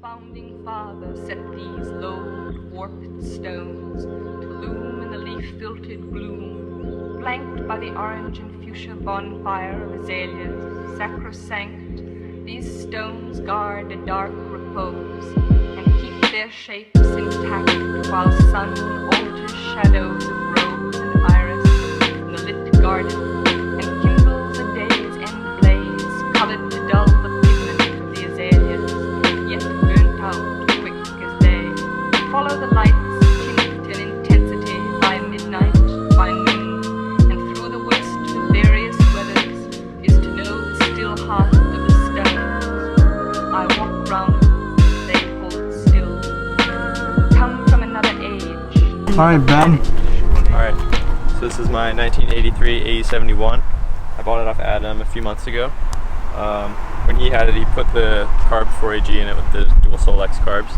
founding father set these low, warped stones to loom in the leaf-filtered gloom, flanked by the orange and fuchsia bonfire of azaleas, sacrosanct. These stones guard a dark repose and keep their shapes intact while sun alters shadows of rose and iris in the lit garden and kindles a day's end blaze colored to dull the pigment of the azaleas, yet burnt out quick as they follow the light's tint and intensity by midnight, by noon, and through the worst of various weathers is to know the still heart of the stones. I walk round, they hold still, come from another age. Alright, Ben. Alright, so this is my 1983 AE71. I bought it off Adam a few months ago. When he had it, he put the carb 4AG in it with the dual Sol X carbs.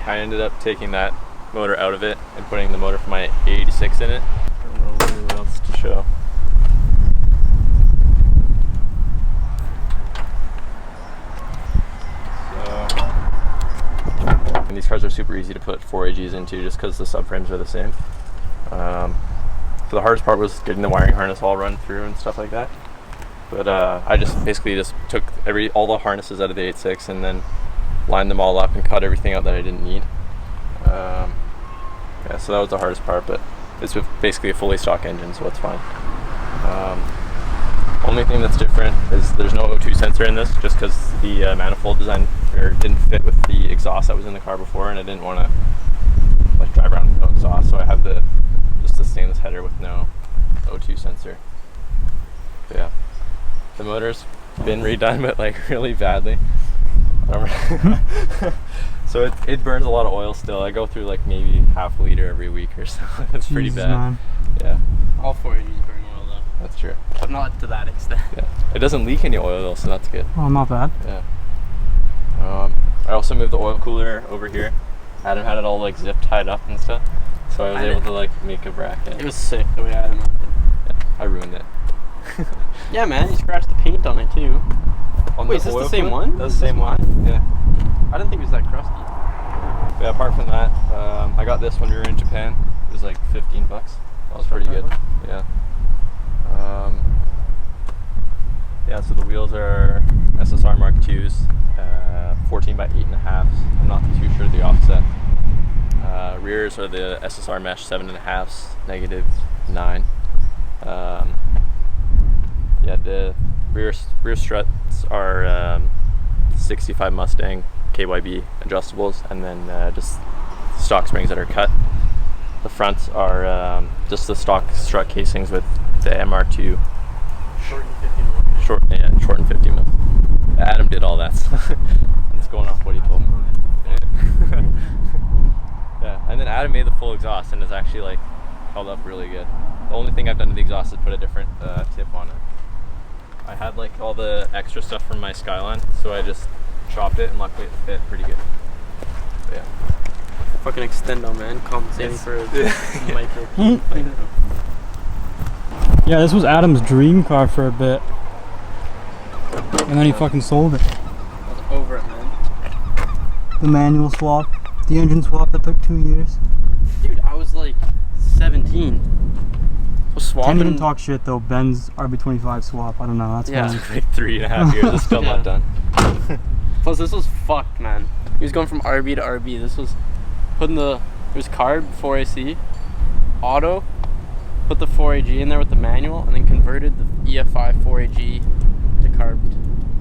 I ended up taking that motor out of it and putting the motor for my AE86 in it. I don't know what else to show. And these cars are super easy to put 4AGs into just because the subframes are the same. So the hardest part was getting the wiring harness all run through and stuff like that. But I just basically took all the harnesses out of the 8.6 and then lined them all up and cut everything out that I didn't need. Yeah, so that was the hardest part, but it's basically a fully stock engine, so it's fine. Only thing that's different is there's no O2 sensor in this, just because the manifold design didn't fit with the exhaust that was in the car before, and I didn't want to like drive around with no exhaust, so I have just the stainless header with no O2 sensor. But yeah, the motor's been redone, but like really badly. So it burns a lot of oil still. I go through like maybe half a liter every week or so. It's pretty bad. Man. Yeah. All 4AGs burn oil though. That's true. But not to that extent. Yeah. It doesn't leak any oil though, so that's good. Oh, not bad. Yeah. I also moved the oil cooler over here. Adam had it all like zip tied up and stuff, so I was able to like make a bracket. It was sick the way Adam did. Yeah, I ruined it. Yeah, man, you scratched the paint on it too. Wait, is this the same one? That's the same one. Yeah. I didn't think it was that crusty. But yeah, apart from that, I got this when we were in Japan. It was like 15 bucks. That was pretty good. Yeah. Yeah, so the wheels are SSR Mark IIs, 14 by 8.5. I'm not too sure the offset. Rears are the SSR Mesh 7.5s, -9. Yeah, the rear struts are 65 Mustang KYB adjustables, and then just stock springs that are cut. The fronts are just the stock strut casings with the MR2. Short and 50 millimeters. Short and 50 mil. Adam did all that. It's going off what he told me. Yeah, and then Adam made the full exhaust, and it's actually like held up really good. The only thing I've done to the exhaust is put a different tip on it. I had like all the extra stuff from my Skyline, so I just chopped it, and luckily it fit pretty good. But yeah. Fucking extendo, man. Compensating for a micro. Yeah, this was Adam's dream car for a bit. And then he fucking sold it. I was over it, man. The manual swap, the engine swap that took 2 years. Dude, I was like 17. Was swapping. Can't even talk shit though. Ben's RB25 swap. I don't know. That's yeah. funny. Like 3.5 years. It's still not done. Plus, this was fucked, man. He was going from RB to RB. This was putting it was carb 4AC, auto, put the 4AG in there with the manual, and then converted the EFI 4AG to carbed.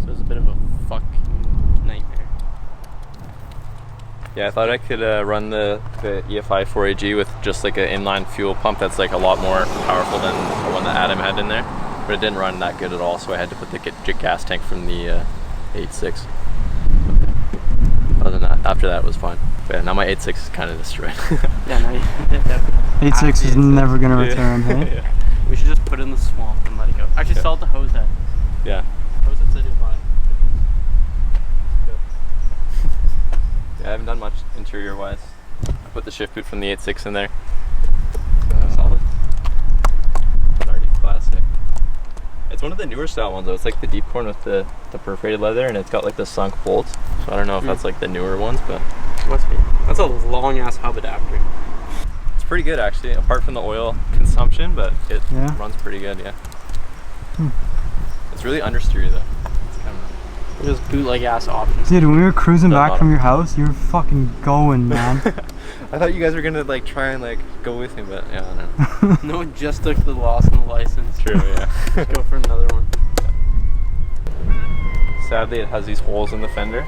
So it was a bit of a fucking nightmare. Yeah, I thought I could run the EFI 4AG with just like an inline fuel pump that's like a lot more powerful than the one that Adam had in there, but it didn't run that good at all, so I had to put the gas tank from the 8.6. Other than that, after that it was fine. But yeah, now my 8.6 is kind of destroyed. Yeah, now you 8.6 is never gonna return, hey? Yeah. We should just put it in the swamp and let it go. Actually, sell it to Hose Head. Yeah. Hose Head said he'll buy it. Yeah, I haven't done much interior wise. I put the shift boot from the 8.6 in there. Solid. It's already classic. It's one of the newer style ones though. It's like the deep corn with the perforated leather, and it's got like the sunk bolts. So I don't know if that's like the newer ones, but Must be. That's a long ass hub adapter. it's pretty good actually. Apart from the oil consumption, but it runs pretty good. Yeah. It's really understeery though. It's kind of Those bootleg ass options. Dude, when we were cruising back from your house, you were fucking going, man. I thought you guys were gonna like try and like go with me, but yeah, I don't know. No one just took the loss on the license. True, yeah. Let's go for another one. Sadly, it has these holes in the fender,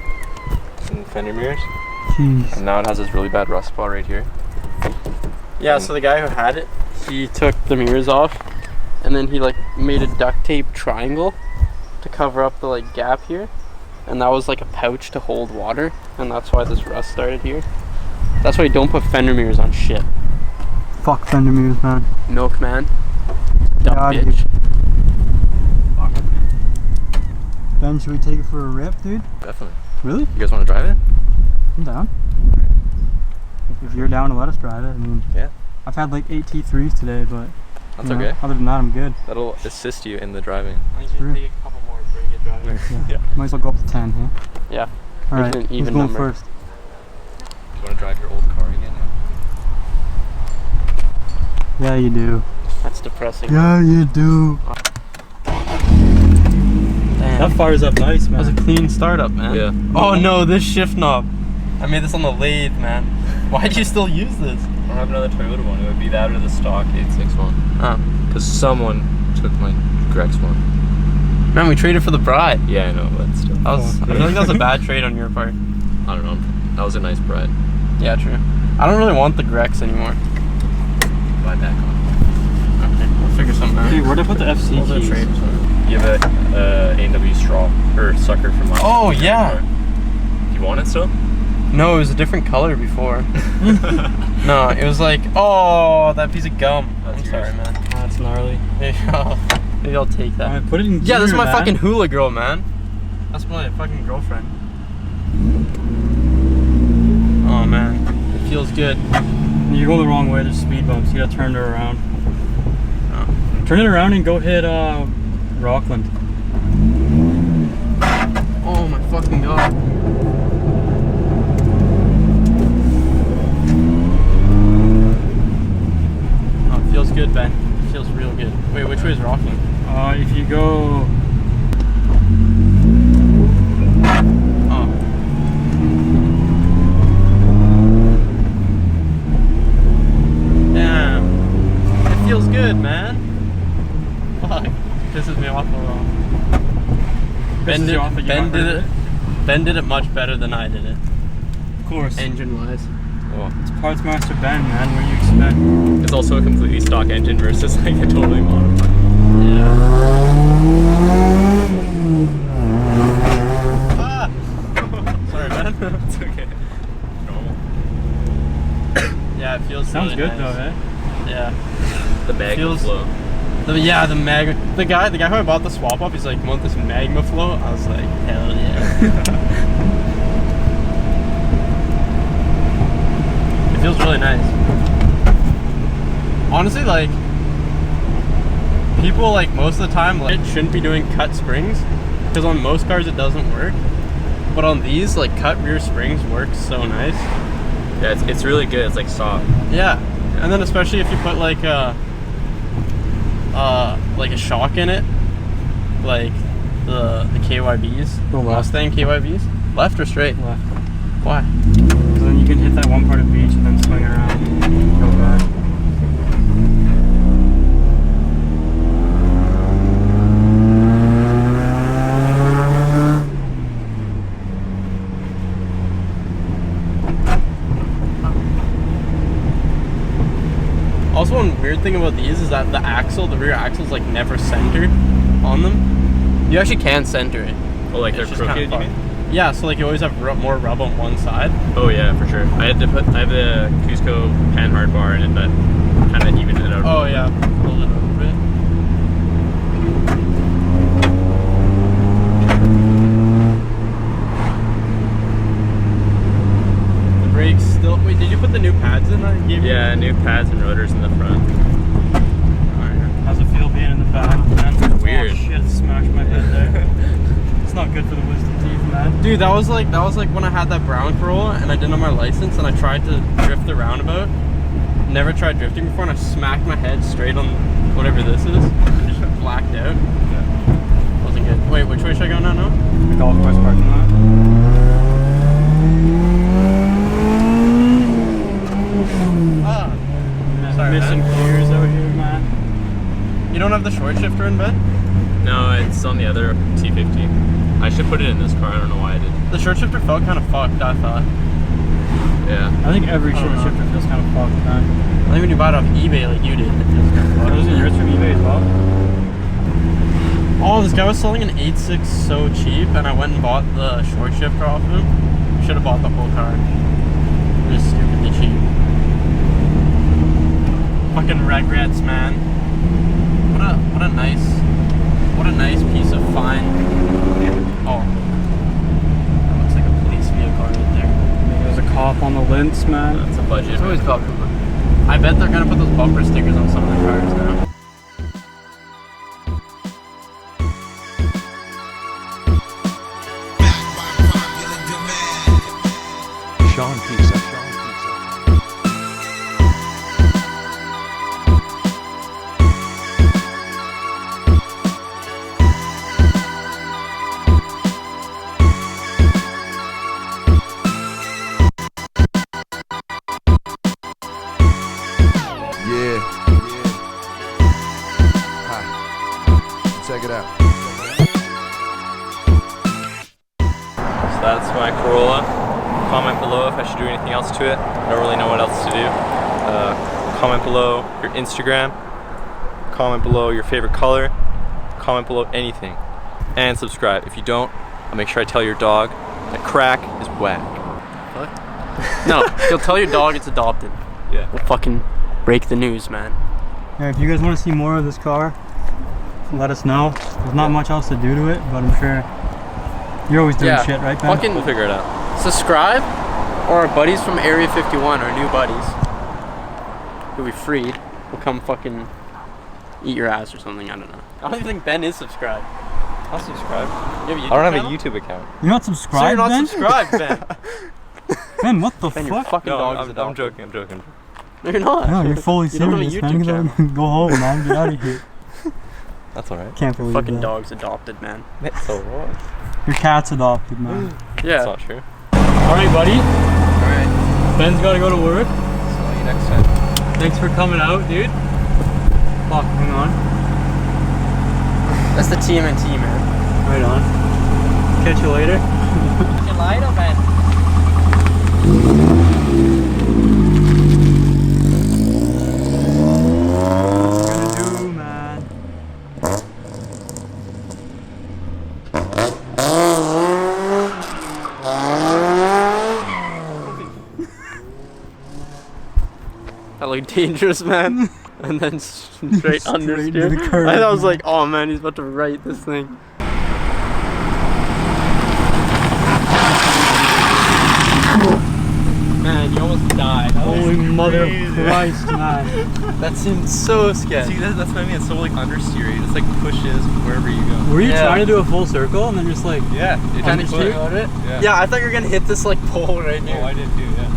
in the fender mirrors, Jeez. and now it has this really bad rust spot right here. Yeah, so the guy who had it, he took the mirrors off, and then he like made a duct tape triangle to cover up the like gap here, and that was like a pouch to hold water, and that's why this rust started here. That's why you don't put fender mirrors on shit. Fuck fender mirrors, man. Milkman. Dumb Yeah, bitch. dude. Ben, should we take it for a rip, dude? Definitely. Really? You guys want to drive it? I'm down. If you're down to let us drive it, I mean, Yeah. I've had like 8 T3s today, but That's you know, okay. other than that, I'm good. That'll assist you in the driving. I think you take a couple more before you get driving. Yeah. Might as well go up to 10, huh? Yeah. All right, an who's even going number. first? Do you want to drive your old car again now? Yeah, you do. That's depressing. Yeah, you do. Damn. That fires up nice, That was a man. clean startup, man. Yeah. Oh no, this shift knob. I made this on the lathe, man. Why do you still use this? I don't have another Toyota one. It would be that or the stock 861. Oh. Because someone took my Grex one. Man, we traded for the bride. Yeah, I know, but still. I feel like that was a bad trade on your part. I don't know. That was a nice bride. Yeah, true. I don't really want the Grex anymore. Buy back on. Okay, we'll figure something out. Dude, where'd I put the FC We'll do a keys? trade. You have a A&W straw or sucker from last Oh, year. yeah. Do you want it still? No, it was a different color before. No, it was like, oh, that piece of gum. That's I'm yours. sorry, man. That's gnarly. Maybe I'll take that. Alright, put it in Yeah, this is gear, my man. fucking hula girl, man. That's my fucking girlfriend. Oh, man. It feels good. You're going the wrong way. There's speed bumps. You gotta turn her around. Oh. Turn it around and go hit Rockland. Oh, my fucking God. Oh, it feels good, Ben. It feels real good. Wait, which way is Rockland? If you go, Oh. Damn. It feels good, man. Fuck. Pisses me off a little. Pisses you off that you got rid of it? Ben did it much better than I did it. of course. Engine wise. Oh. It's Parts Master Ben, man. What do you expect? It's also a completely stock engine versus like a totally modified. Yeah. Ah! Sorry, man. It's okay. Normal. Yeah, it feels Sounds really good nice. though, eh? Yeah. The magma Feels- flow. The magma. The guy who I bought the swap up, he's like, "You want this magma flow?" I was like, "Hell yeah!" It feels really nice. Honestly, like people like most of the time like shouldn't be doing cut springs because on most cars it doesn't work, but on these like cut rear springs work so nice. Yeah, it's really good. It's like soft. Yeah, and then especially if you put like a shock in it, like the KYBs, Go left. Mustang KYBs, left or straight? Left. Why? So then you can hit that one part of beach and then swing around, go back. Also, one weird thing about these is that the rear axle is like never centered on them. You actually can center it. Oh, like It's they're just kinda crooked, you fun. mean? Yeah, so like you always have more rub on one side. Oh yeah, for sure. I have the Cusco pan hard bar and that kind of evened it out. Oh yeah, pull it over a bit. The brakes still. Wait, did you put the new pads in? I gave you? Yeah, new pads and rotors in the front. Alright. How's it feel being in the back, man? weird. Oh shit, smashed my head there. It's not good for the wisdom teeth, man. Dude, that was like when I had that brown Corolla and I didn't have my license and I tried to drift the roundabout. Never tried drifting before and I smacked my head straight on whatever this is and just blacked out. Yeah. Wasn't good. Wait, which way should I go now? No? The golf course parking lot. Sorry, missing gears out here, man. You don't have the short shifter in bed? No, it's on the other T50. I should put it in this car. I don't know why I didn't. The short shifter felt kind of fucked, I thought. Yeah. I think every short shifter feels kind of fucked, man. I think when you buy it off eBay like you did, it feels kind of fucked. Wasn't yours from eBay as well? Oh, this guy was selling an 8.6 so cheap, and I went and bought the short shifter off of him. Should have bought the whole car. Just stupidly cheap. Fucking regrets, man. What a nice piece of fine. Oh, that looks like a police vehicle right there. There's a cop on the links, man. That's a budget. It's always cop. I bet they're gonna put those bumper stickers on some of their cars now. Seanpizza. Yeah. Hi. Check it out. So that's my Corolla. Comment below if I should do anything else to it. I don't really know what else to do. Comment below your Instagram. Comment below your favorite color. Comment below anything. And subscribe. If you don't, I'll make sure I tell your dog that crack is whack. What? No, you'll tell your dog it's adopted. Yeah. We'll fucking break the news, man. Yeah, if you guys want to see more of this car, let us know. There's not much else to do to it, but I'm sure you're always doing shit, right, Ben? Fucking We'll figure it out. subscribe, or our buddies from Area 51, our new buddies, who we freed, will come fucking eat your ass or something. I don't know. I don't even think Ben is subscribed. I'll subscribe. You have a YouTube I don't have channel? a YouTube account. You're not So subscribed, you're not Ben? subscribed, Ben. Ben, what the Ben, your fuck? fucking No, dog is I'm adopted. joking. I'm joking. No, you're not. No, you're fully You don't have a serious, YouTube man. channel. Go home, man. Get out of here. That's alright. Can't believe Fucking that. dog's adopted, man. It's so wrong. Your cat's adopted, man. Yeah. That's not true. Alright, buddy. Alright. Ben's gotta go to work. See you next time. Thanks for coming out, dude. Fuck, hang on. That's the TMNT, man. Right on. Catch you later. Fucking light, man. Gonna do, man. That looked dangerous, man. And then straight understeer. into the curb, I was man. like, oh man, he's about to right this thing. Man, you almost died. Holy mother of Christ, man. That seemed so sketchy. See, that's what I mean. It's so like understeer. It just like pushes wherever you go. Were you Yeah. trying to do a full circle and then just like... Yeah. It Kind of just pushed. shoot it? Yeah. Yeah, I thought you were gonna hit this like pole right here. Oh, I did too. Yeah.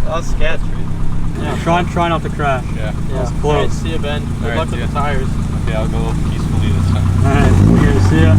That was sketchy. Yeah, try not to crash. Yeah. That was Alright, close. see you, Ben. Good Alright, luck see with ya. the tires. Okay, I'll go peacefully this time. Alright, we're here to see ya.